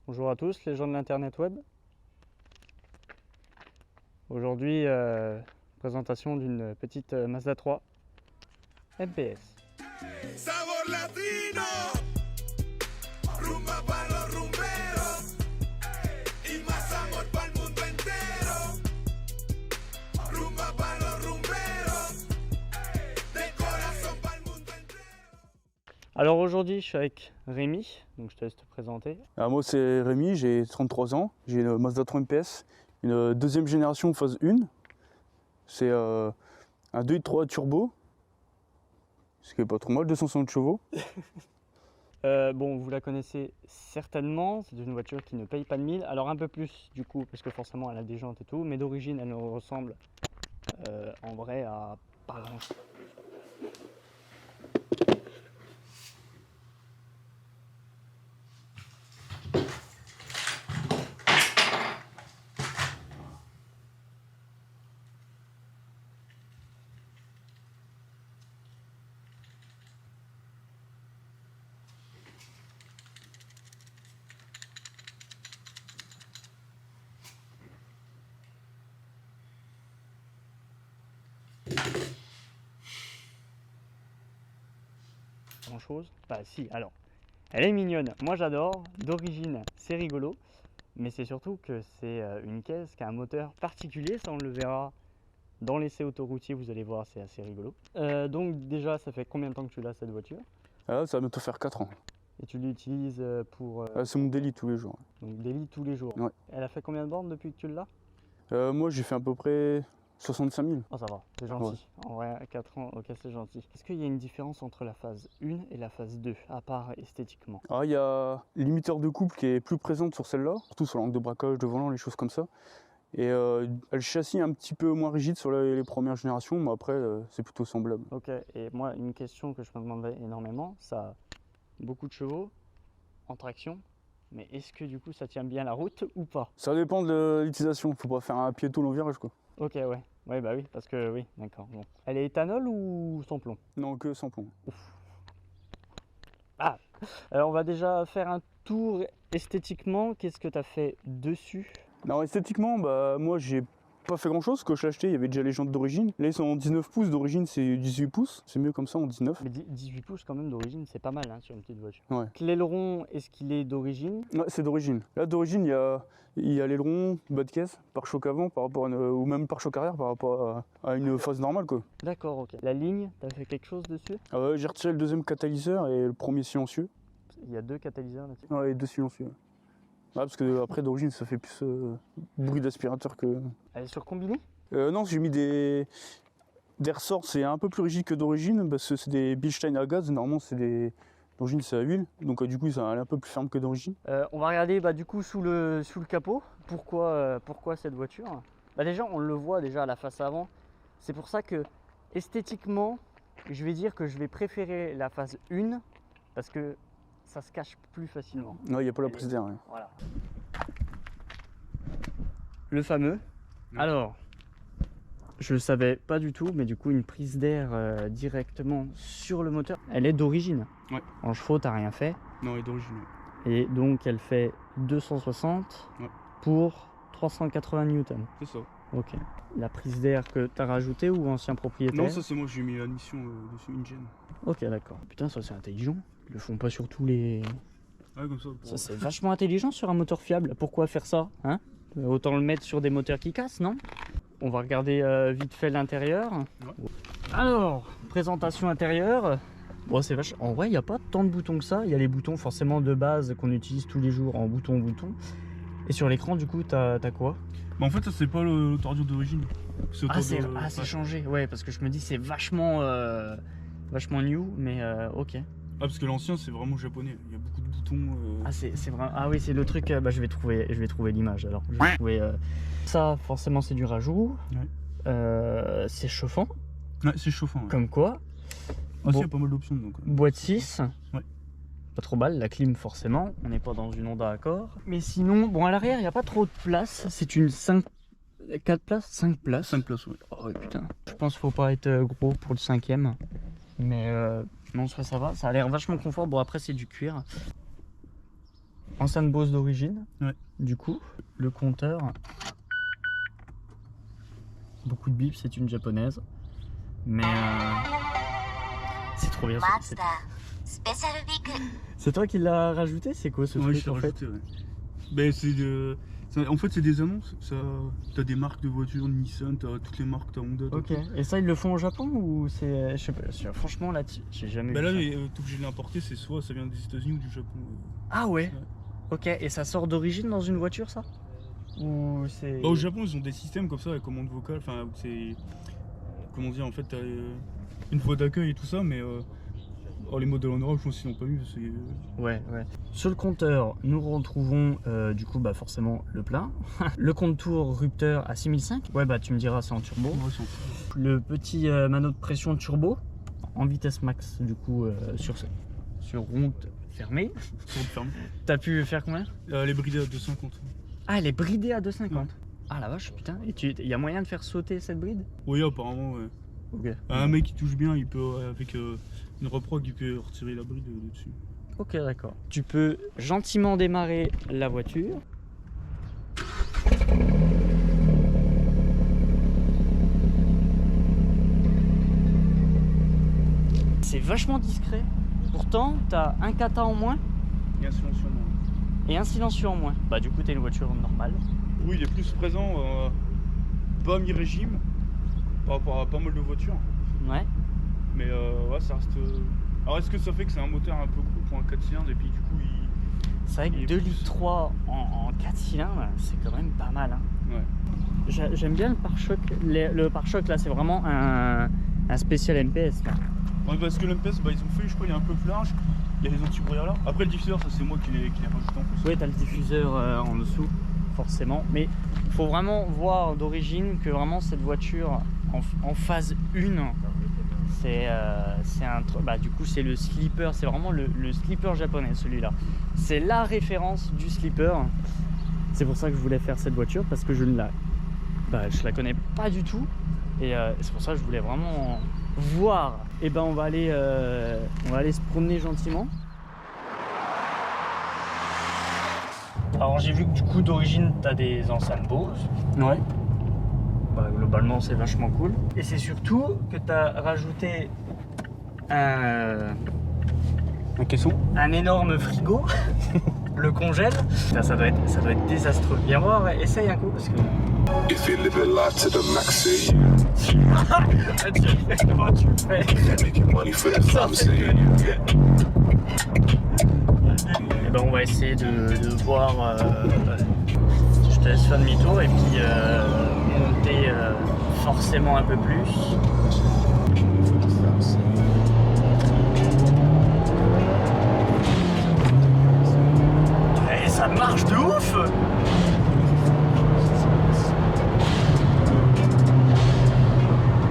Bonjour à tous les gens de l'internet web. Aujourd'hui, présentation d'une petite Mazda 3 MPS. Sabor latino, rumba para los rumberos y más amor para el mundo entero. Rumba para los rumberos, de corazón para el mundo entero. Alors aujourd'hui, je suis avec Rémi, donc je te laisse te présenter. Alors moi c'est Rémi, j'ai 33 ans, j'ai une Mazda 3 MPS, une deuxième génération phase 1. C'est un 2.3 turbo, ce qui est pas trop mal, 260 chevaux. Bon, vous la connaissez certainement, c'est une voiture qui ne paye pas de 1000. Alors un peu plus du coup, parce que forcément elle a des jantes et tout, mais d'origine elle ne ressemble en vrai à pas grand chose. Chose. Bah si, alors, elle est mignonne, moi j'adore, d'origine c'est rigolo, mais c'est surtout que c'est une caisse qui a un moteur particulier, ça on le verra dans l'essai autoroutier, vous allez voir, c'est assez rigolo. Donc déjà, ça fait combien de temps que tu l'as cette voiture? Ah, ça va bientôt faire 4 ans. Et tu l'utilises pour... C'est mon délit tous les jours. donc daily tous les jours. Ouais. Elle a fait combien de bornes depuis que tu l'as? Moi j'ai fait à peu près 65 000. Oh ça va, c'est gentil. En vrai, à 4 ans, ok c'est gentil. Est-ce qu'il y a une différence entre la phase 1 et la phase 2, à part esthétiquement? Alors il y a l'imiteur de couple qui est plus présente sur celle-là, surtout sur l'angle de braquage, de volant, les choses comme ça. Et le châssis est un petit peu moins rigide sur les premières générations, mais après c'est plutôt semblable. Ok, et moi une question que je me demandais énormément, ça a beaucoup de chevaux en traction, mais est-ce que du coup ça tient bien la route ou pas? Ça dépend de l'utilisation, faut pas faire un piéton long virage quoi. Ok, ouais, bah oui, parce que oui, d'accord. Bon. Elle est éthanol ou sans plomb? Non, que sans plomb. Ah, alors on va déjà faire un tour esthétiquement. Qu'est-ce que tu as fait dessus? Alors esthétiquement, bah moi j'ai pas fait grand chose, que je l'ai acheté, il y avait déjà les jantes d'origine. Là ils sont en 19 pouces, d'origine c'est 18 pouces, c'est mieux comme ça en 19. Mais 18 pouces quand même d'origine, c'est pas mal hein, sur une petite voiture. Ouais. L'aileron, est-ce qu'il est d'origine? Ouais, c'est d'origine. Là d'origine il y a l'aileron, bas de caisse, pare-choc avant par rapport à ou même pare-choc arrière par rapport à une phase normale quoi. D'accord, ok. La ligne, tu as fait quelque chose dessus? J'ai retiré le deuxième catalyseur et le premier silencieux. Il y a deux catalyseurs là-dessus. Ouais, et deux silencieux. Ouais, parce que après d'origine ça fait plus bruit d'aspirateur que... Elle est sur combiné? Non, j'ai mis des ressorts, c'est un peu plus rigide que d'origine, parce que c'est des Bilstein à gaz, normalement c'est des... D'origine c'est à huile, donc du coup ça est un peu plus ferme que d'origine. On va regarder bah, du coup sous le capot, pourquoi cette voiture? Bah, déjà on le voit déjà à la face avant, c'est pour ça que esthétiquement, je vais dire que je vais préférer la phase 1, parce que ça se cache plus facilement. Non, il n'y a pas la prise d'air. Ouais. Voilà. Le fameux. Alors, je ne savais pas du tout, mais du coup, une prise d'air directement sur le moteur, elle est d'origine. Ouais. En chevaux, t'as rien fait. Non, elle est d'origine. Et donc, elle fait 260 Ouais. pour 380 newtons. C'est ça. Ok. La prise d'air que t'as rajoutée ou ancien propriétaire? Non, ça c'est moi, j'ai mis l'admission dessus, une gêne. Ok, d'accord. Putain, ça c'est intelligent. Ils le font pas sur tous les... Ouais, comme ça. Ça c'est vachement intelligent sur un moteur fiable. Pourquoi faire ça hein? Autant le mettre sur des moteurs qui cassent, non? On va regarder vite fait l'intérieur. Ouais. Alors, présentation intérieure. Bon, c'est vache. En vrai, il n'y a pas tant de boutons que ça. Il y a les boutons forcément de base qu'on utilise tous les jours en bouton. Et sur l'écran, du coup, t'as quoi? Bah en fait, ça c'est pas l'autoradio d'origine. C'est changé. Ouais, parce que je me dis c'est vachement new, mais ok. Ah, parce que l'ancien c'est vraiment japonais. Il y a beaucoup de boutons. Ah, c'est vraiment. Ah oui, c'est le truc. Bah, je vais trouver l'image alors. Je vais trouver, ça, forcément, c'est du rajout. Ouais. C'est chauffant. Ouais, c'est chauffant. Ouais. Comme quoi. Ah, si, il y a pas mal d'options donc. Boîte 6. Ouais. Pas trop mal, la clim forcément, on n'est pas dans une Honda Accord. Mais sinon, bon à l'arrière il n'y a pas trop de place, c'est une 4 places 5 places 5 places, ouais. Oh putain, je pense qu'il faut pas être gros pour le 5ème. Mais non, ça va, ça a l'air vachement confort, bon après c'est du cuir. Ancienne Bose d'origine. Ouais. Du coup, le compteur. Beaucoup de bips, c'est une japonaise. Mais c'est trop bien. C'est toi qui l'as rajouté? C'est quoi ce truc en fait? Ben, en fait, c'est des annonces. T'as des marques de voitures, Nissan, t'as toutes les marques, t'as Honda. Ok. Et ça, ils le font au Japon ou c'est. Je sais pas. Franchement, là, j'ai jamais Ben vu. là, tout que j'ai importé, c'est soit ça vient des États-Unis ou du Japon. Ah ouais? Ok. Et ça sort d'origine dans une voiture, ça? Ou c'est. Bah, au Japon, ils ont des systèmes comme ça, avec commande vocale. Enfin, c'est. Comment dire, en fait, t'as une voie d'accueil et tout ça, mais. Les modèles en Europe, je pense qu'ils n'ont pas eu. Ouais. Sur le compteur, nous retrouvons du coup forcément le plein. Le compte tour rupteur à 6005. Ouais, tu me diras, c'est en turbo. Ouais, Le petit manoir de pression turbo en vitesse max, du coup, sur route fermée. T'as pu faire combien? Les bridés à 250. Ah, elle est bridée à 250. Ouais. Ah la vache, putain. Et il y a moyen de faire sauter cette bride? Oui, apparemment, ouais. Ok. Un mec qui touche bien, il peut, avec une reprog, il peut retirer la bride dessus. Ok, d'accord. Tu peux gentiment démarrer la voiture. C'est vachement discret. Pourtant, t'as un kata en moins Il y a un silencieux en moins. et un silencieux en moins. Du coup, t'as une voiture normale. Oui, il est plus présent, pas mi-régime, par rapport à pas mal de voitures. Ouais. Mais ouais, ça reste. Alors, est-ce que ça fait que c'est un moteur un peu gros pour un 4 cylindres et puis du coup il. C'est vrai que 2,3 litres en 4 cylindres, c'est quand même pas mal. Hein. Ouais. J'aime bien le pare-choc. Le pare-choc là, c'est vraiment un spécial MPS. Là. Ouais, parce que l'MPS, ils ont fait, je crois, il est un peu plus large. Il y a les anti-brouillards là. Après, le diffuseur, ça c'est moi qui l'ai rajouté en plus. Oui, t'as le diffuseur en dessous, forcément. Mais il faut vraiment voir d'origine que vraiment cette voiture en phase 1, c'est du coup c'est le slipper, c'est vraiment le slipper japonais celui-là. C'est la référence du slipper. C'est pour ça que je voulais faire cette voiture parce que je la connais pas du tout et c'est pour ça que je voulais vraiment voir. Et on va aller se promener gentiment. Alors j'ai vu que du coup d'origine t'as des enceintes Bose. Ouais. Globalement c'est vachement cool. Et c'est surtout que t'as rajouté un caisson. Un énorme frigo. Le congèle. Ça doit être désastreux. Viens voir, essaye un coup parce que. If you live a lot to the max, Comment tu fais? making money for the family. Et on va essayer de voir. Je te laisse faire demi-tour et puis monter forcément un peu plus. Et ça marche de ouf!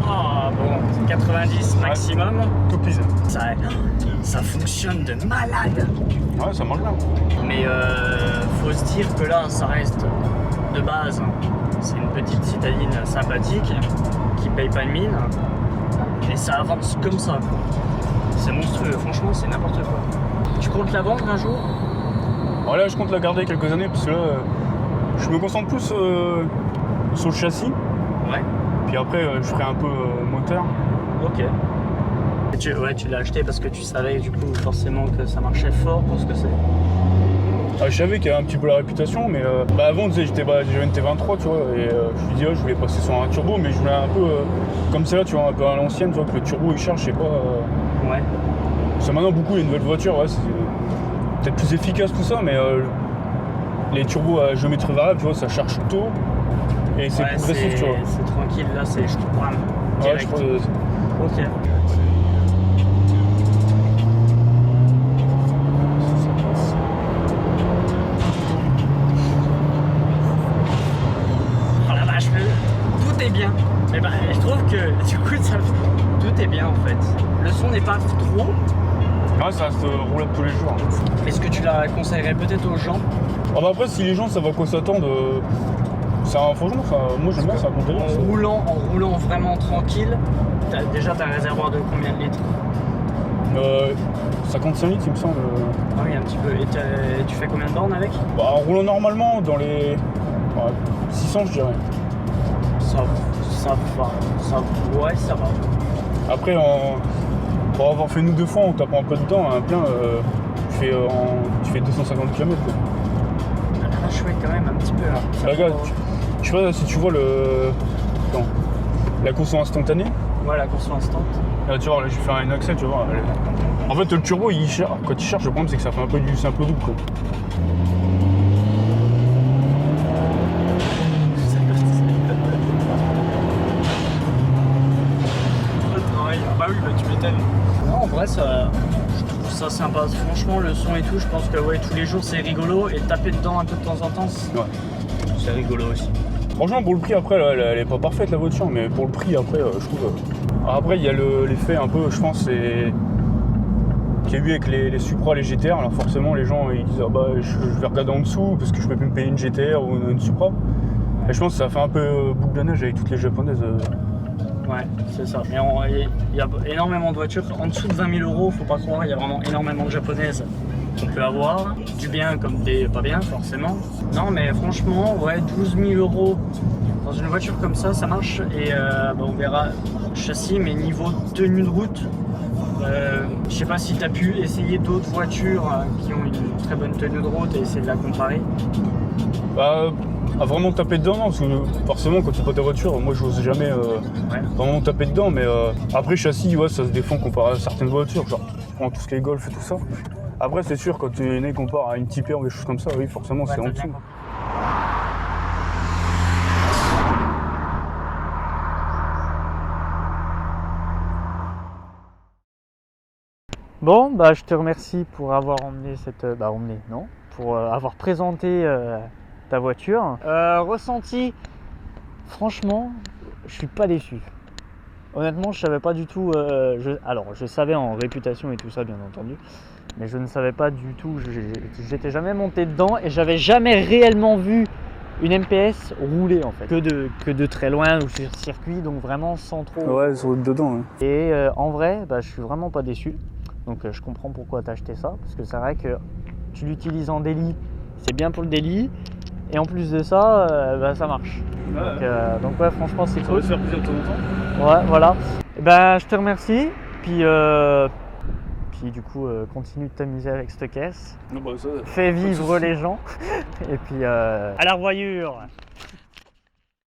Ah bon, 90 maximum. Copise. Ça fonctionne de malade! Ouais, ça marche bien. Mais faut se dire que là, ça reste de base. C'est une petite citadine sympathique qui paye pas de mine. Et ça avance comme ça. C'est monstrueux, franchement, c'est n'importe quoi. Tu comptes la vendre un jour? Alors là, je compte la garder quelques années parce que là, je me concentre plus sur le châssis. Ouais. Puis après, je ferai un peu moteur. Ok. Et tu l'as acheté parce que tu savais du coup forcément que ça marchait fort pour ce que c'est? Je savais qu'il y avait un petit peu la réputation, mais avant, tu sais, j'avais une T23, tu vois, et je me dis, je voulais passer sur un turbo, mais je voulais un peu, comme c'est là, tu vois, un peu à l'ancienne, tu vois, que le turbo il charge, je sais pas. Ouais. Parce que maintenant, beaucoup les nouvelles voitures, ouais, c'est peut-être plus efficace tout ça, mais les turbos à géométrie variable, tu vois, ça charge tôt et c'est progressif, tu vois. C'est tranquille, là, c'est je te prends Ouais, je crois. Ok. Oh la vache, tout est bien. Mais je trouve que du coup, tout est bien en fait. Le son n'est pas trop. Ouais, ça reste roulable tous les jours. Est-ce que tu la conseillerais peut-être aux gens? Après, si les gens savent à quoi s'attendre, franchement, moi j'aime bien, ça compte bien. En roulant vraiment tranquille, déjà t'as un réservoir de combien de litres? 55 litres, il me semble. Ah oui, un petit peu. Et tu fais combien de bornes avec? Bah, en roulant normalement, dans les 600, je dirais. Ça va. Ouais, ça va. Après, pour avoir fait nous 2 fois, on tape un peu dedans, un plein, tu fais 250 km. Quoi. Ah, chouette quand même, un petit peu là. Bah, regarde, je sais pas si tu vois la course instantanée. Ouais, la course instant. Là, tu vois, là, je vais faire un accès, tu vois. En fait, le turbo, quand il charge, le problème, c'est que ça fait un peu du simple double, quoi. Bah oui, bah tu m'étonnes. Non, en vrai, je trouve ça sympa. Franchement, le son et tout, je pense que ouais, tous les jours, c'est rigolo. Et taper dedans un peu de temps en temps, c'est rigolo aussi. Franchement, pour le prix, après, elle est pas parfaite, la voiture, mais pour le prix, après, je trouve... Après, il y a l'effet un peu, je pense, qu'il y a eu avec les Supra, les GTR. Alors forcément, les gens, ils disent, ah bah, je vais regarder en dessous, parce que je peux plus me payer une GTR ou une Supra. Et je pense que ça fait un peu boucle de neige avec toutes les japonaises. Ouais, c'est ça. Mais il y a énormément de voitures. En dessous de 20 000 €, faut pas croire, il y a vraiment énormément de japonaises qu'on peut avoir. Du bien comme des pas bien, forcément. Non, mais franchement, ouais, 12 000 € dans une voiture comme ça marche. Et bah, on verra châssis, mais niveau tenue de route, je sais pas si tu as pu essayer d'autres voitures qui ont une très bonne tenue de route et essayer de la comparer. Bah, à vraiment taper dedans, non, parce que forcément, quand tu prends ta voiture, moi je n'ose jamais vraiment taper dedans, mais après, châssis, ouais, ça se défend comparé à certaines voitures, genre, tu prends tout ce qui est Golf et tout ça. Après, c'est sûr, quand tu es né comparé à une Type R ou des choses comme ça, oui, forcément, c'est en dessous. Bon, bah je te remercie pour avoir emmené pour avoir présenté ta voiture. Ressenti, franchement, je suis pas déçu. Honnêtement, je savais pas du tout. Je savais en réputation et tout ça, bien entendu, mais je ne savais pas du tout. J'étais jamais monté dedans et j'avais jamais réellement vu une MPS rouler en fait, que de très loin ou sur circuit, donc vraiment sans trop. Ouais, sur dedans. Ouais. Et en vrai, bah, je suis vraiment pas déçu. Donc je comprends pourquoi tu as acheté ça, parce que c'est vrai que tu l'utilises en daily, c'est bien pour le daily, et en plus de ça, bah, ça marche. Donc ouais, franchement c'est cool. Ça va te faire plaisir de temps en temps. Ouais, voilà. Et ben, je te remercie, puis du coup continue de t'amuser avec cette caisse. Non, bah, ça, Fais vivre les gens, et puis à la revoyure.